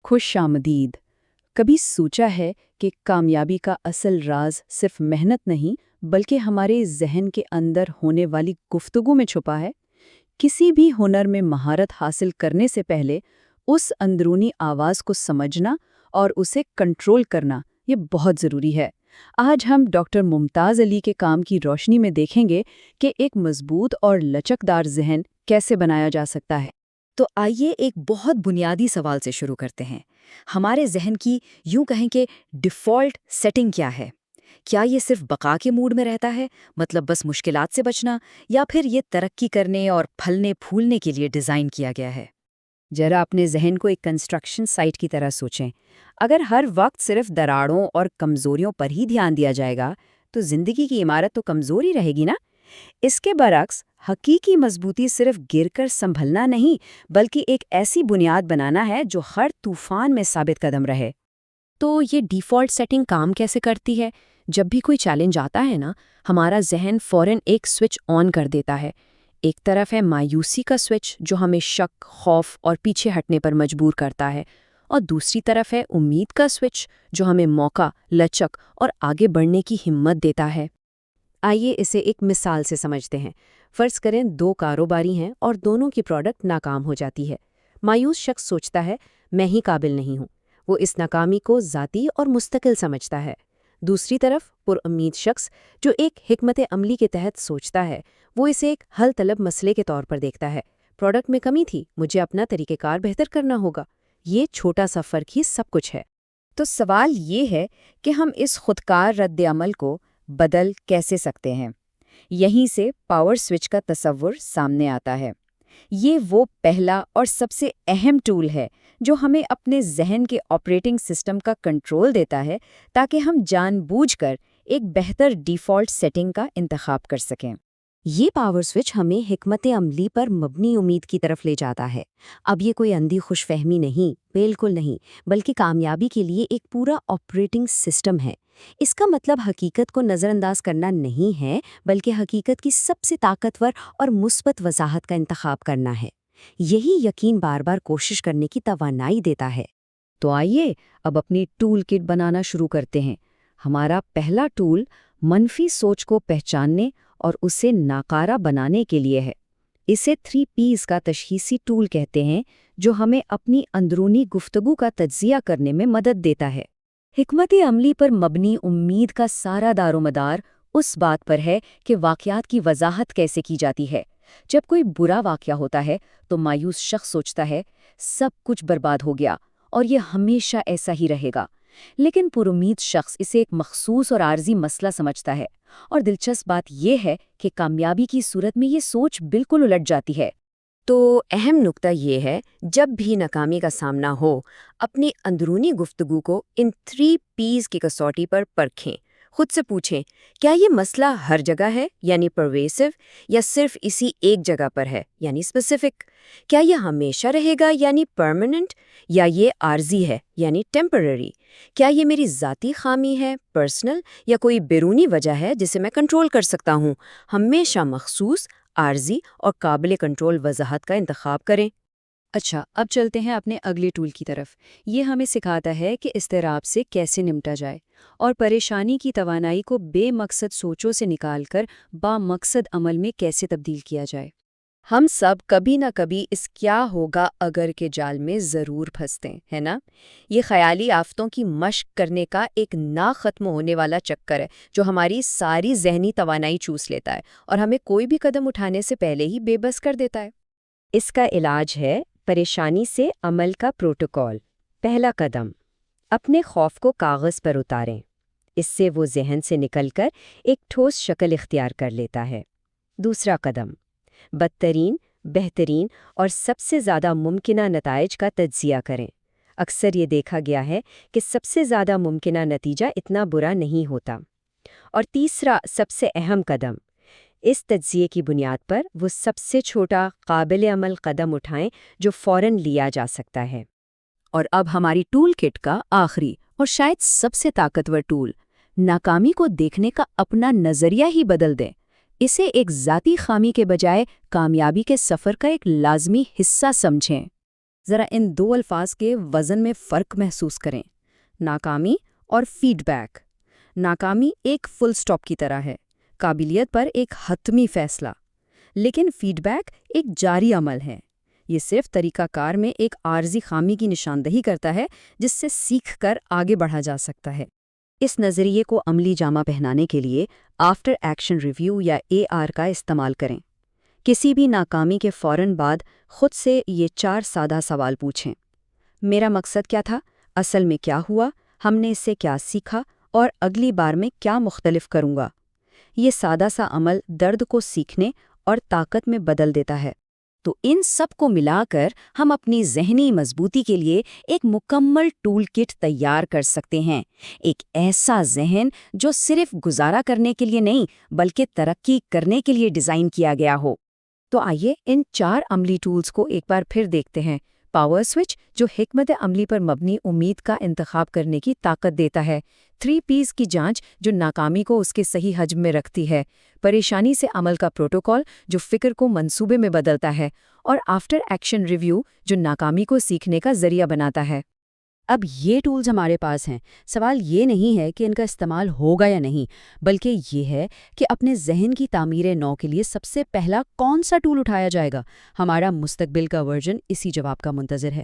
खुश आमदीद। कभी सोचा है कि कामयाबी का असल राज सिर्फ मेहनत नहीं बल्कि हमारे जहन के अंदर होने वाली गुफ्तगू में छुपा है। किसी भी हुनर में महारत हासिल करने से पहले उस अंदरूनी आवाज़ को समझना और उसे कंट्रोल करना ये बहुत ज़रूरी है। आज हम डॉक्टर मुमताज़ अली के काम की रोशनी में देखेंगे कि एक मजबूत और लचकदार जहन कैसे बनाया जा सकता है। तो आइए एक बहुत बुनियादी सवाल से शुरू करते हैं। हमारे जहन की यूं कहें कि डिफ़ॉल्ट सेटिंग क्या है? क्या ये सिर्फ बका के मूड में रहता है, मतलब बस मुश्किलात से बचना, या फिर ये तरक्की करने और फलने फूलने के लिए डिज़ाइन किया गया है? जरा अपने जहन को एक कंस्ट्रक्शन साइट की तरह सोचें। अगर हर वक्त सिर्फ दरारों और कमज़ोरियों पर ही ध्यान दिया जाएगा तो ज़िंदगी की इमारत तो कमज़ोर ही रहेगी ना। इसके बरक्स हकीकी मजबूती सिर्फ गिरकर संभलना नहीं बल्कि एक ऐसी बुनियाद बनाना है जो हर तूफान में साबित कदम रहे। तो ये डिफ़ॉल्ट सेटिंग काम कैसे करती है? जब भी कोई चैलेंज आता है ना, हमारा जहन फ़ौरन एक स्विच ऑन कर देता है। एक तरफ है मायूसी का स्विच जो हमें शक, खौफ और पीछे हटने पर मजबूर करता है, और दूसरी तरफ है उम्मीद का स्विच जो हमें मौका, लचक और आगे बढ़ने की हिम्मत देता है। आइए इसे एक मिसाल से समझते हैं। फ़र्ज़ करें दो कारोबारी हैं और दोनों की प्रोडक्ट नाकाम हो जाती है। मायूस शख्स सोचता है, मैं ही काबिल नहीं हूँ। वो इस नाकामी को ज़ाती और मुस्तकिल समझता है। दूसरी तरफ पुरउम्मीद शख्स जो एक हिकमत अमली के तहत सोचता है, वो इसे एक हल तलब मसले के तौर पर देखता है। प्रोडक्ट में कमी थी, मुझे अपना तरीक़ेकार बेहतर करना होगा। ये छोटा सा फ़र्क ही सब कुछ है। तो सवाल ये है कि हम इस खुदकार रद्द अमल को बदल कैसे सकते हैं। यहीं से पावर स्विच का तस्वुर सामने आता है। ये वो पहला और सबसे अहम टूल है जो हमें अपने जहन के ऑपरेटिंग सिस्टम का कंट्रोल देता है ताकि हम जानबूझकर एक बेहतर डिफ़ॉल्ट सेटिंग का इंतखाब कर सकें। ये पावर स्विच हमें हिकमत अमली पर मबनी उम्मीद की तरफ ले जाता है। अब ये कोई अंधी खुशफहमी नहीं, बिल्कुल नहीं, बल्कि कामयाबी के लिए एक पूरा ऑपरेटिंग सिस्टम है। इसका मतलब हकीकत को नज़रअंदाज करना नहीं है, बल्कि हकीकत की सबसे ताकतवर और मुस्बत वजाहत का इंतखाब करना है। यही यकीन बार बार कोशिश करने की तवानाई देता है। तो आइए अब अपनी टूल किट बनाना शुरू करते हैं। हमारा पहला टूल मनफी सोच को पहचानने और उसे नाकारा बनाने के लिए है। इसे 3 P's का तशख़ीसी टूल कहते हैं, जो हमें अपनी अंदरूनी गुफ्तगू का तज्ज़िया करने में मदद देता है। हिकमत अमली पर मबनी उम्मीद का सारा दारोमदार उस बात पर है कि वाक़यात की वजाहत कैसे की जाती है। जब कोई बुरा वाक़या होता है तो मायूस शख्स सोचता है, सब कुछ बर्बाद हो गया और ये हमेशा ऐसा ही रहेगा। लेकिन पुरुमीद शख्स इसे एक मखसूस और आर्जी मसला समझता है, और दिलचस्प बात यह है कि कामयाबी की सूरत में ये सोच बिल्कुल उलट जाती है। तो अहम नुक्ता ये है, जब भी नाकामी का सामना हो, अपनी अंदरूनी गुफ्तगू को इन 3 P's की कसौटी पर परखें। खुद से पूछें, क्या ये मसला हर जगह है यानी परवेसिव, या सिर्फ इसी एक जगह पर है यानी स्पेसिफिक? क्या ये हमेशा रहेगा यानी परमानेंट, या ये आर्जी है यानी टेम्पररी? क्या ये मेरी ज़ाती खामी है पर्सनल, या कोई बैरूनी वजह है जिसे मैं कंट्रोल कर सकता हूँ? हमेशा मखसूस, आर्जी और काबिल कंट्रोल वजाहत का इंतखाब करें। अच्छा, अब चलते हैं अपने अगले टूल की तरफ। ये हमें सिखाता है कि इज़्तिराब से कैसे निपटा जाए और परेशानी की तवानाई को बेमकसद सोचों से निकालकर बामकसद अमल में कैसे तब्दील किया जाए। हम सब कभी ना कभी इस क्या होगा अगर के जाल में ज़रूर फंसते हैं ना। ये ख्याली आफ़तों की मश्क करने का एक ना ख़त्म होने वाला चक्कर है जो हमारी सारी ज़हनी तवानाई चूस लेता है और हमें कोई भी कदम उठाने से पहले ही बेबस कर देता है। इसका इलाज है परेशानी से अमल का प्रोटोकॉल। पहला कदम, अपने खौफ को कागज़ पर उतारें। इससे वो जहन से निकलकर एक ठोस शक्ल इख्तियार कर लेता है। दूसरा कदम, बदतरीन, बेहतरीन और सबसे ज़्यादा मुमकिना नताइज का तज्ज़िया करें। अक्सर ये देखा गया है कि सबसे ज़्यादा मुमकिना नतीजा इतना बुरा नहीं होता। और तीसरा सबसे अहम कदम, इस तज्ज़िये की बुनियाद पर वो सबसे छोटा काबिल अमल कदम उठाएं जो फ़ौरन लिया जा सकता है। और अब हमारी टूल किट का आखिरी और शायद सबसे ताकतवर टूल, नाकामी को देखने का अपना नज़रिया ही बदल दें। इसे एक ज़ाती खामी के बजाय कामयाबी के सफ़र का एक लाज़मी हिस्सा समझें। ذرا ان دو الفاظ کے وزن میں فرق محسوس کریں، ناکامی اور فیڈ بیک۔ ناکامی ایک فل سٹاپ کی طرح ہے، قابلیت پر ایک حتمی فیصلہ، لیکن فیڈ بیک ایک جاری عمل ہے۔ یہ صرف طریقہ کار میں ایک عارضی خامی کی نشاندہی کرتا ہے جس سے سیکھ کر آگے بڑھا جا سکتا ہے۔ اس نظریے کو عملی جامہ پہنانے کے لیے آفٹر ایکشن ریویو یا AR کا استعمال کریں۔ کسی بھی ناکامی کے فوراً بعد خود سے یہ 4 سادہ سوال پوچھیں۔ میرا مقصد کیا تھا؟ اصل میں کیا ہوا؟ ہم نے اس سے کیا سیکھا؟ اور اگلی بار میں کیا مختلف کروں گا؟ یہ سادہ سا عمل درد کو سیکھنے اور طاقت میں بدل دیتا ہے۔ تو ان سب کو ملا کر ہم اپنی ذہنی مضبوطی کے لیے ایک مکمل ٹول کٹ تیار کر سکتے ہیں، ایک ایسا ذہن جو صرف گزارا کرنے کے لیے نہیں بلکہ ترقی کرنے کے لیے ڈیزائن کیا گیا ہو۔ تو آئیے ان 4 عملی ٹولز کو ایک بار پھر دیکھتے ہیں۔ پاور سوئچ، جو حکمت عملی پر مبنی امید کا انتخاب کرنے کی طاقت دیتا ہے۔ 3 Ps کی جانچ، جو ناکامی کو اس کے صحیح حجم میں رکھتی ہے۔ پریشانی سے عمل کا پروٹوکول، جو فکر کو منصوبے میں بدلتا ہے۔ اور آفٹر ایکشن ریویو، جو ناکامی کو سیکھنے کا ذریعہ بناتا ہے۔ اب یہ ٹولز ہمارے پاس ہیں، سوال یہ نہیں ہے کہ ان کا استعمال ہوگا یا نہیں، بلکہ یہ ہے کہ اپنے ذہن کی تعمیر نو کے لیے سب سے پہلا کون سا ٹول اٹھایا جائے گا۔ ہمارا مستقبل کا ورژن اسی جواب کا منتظر ہے۔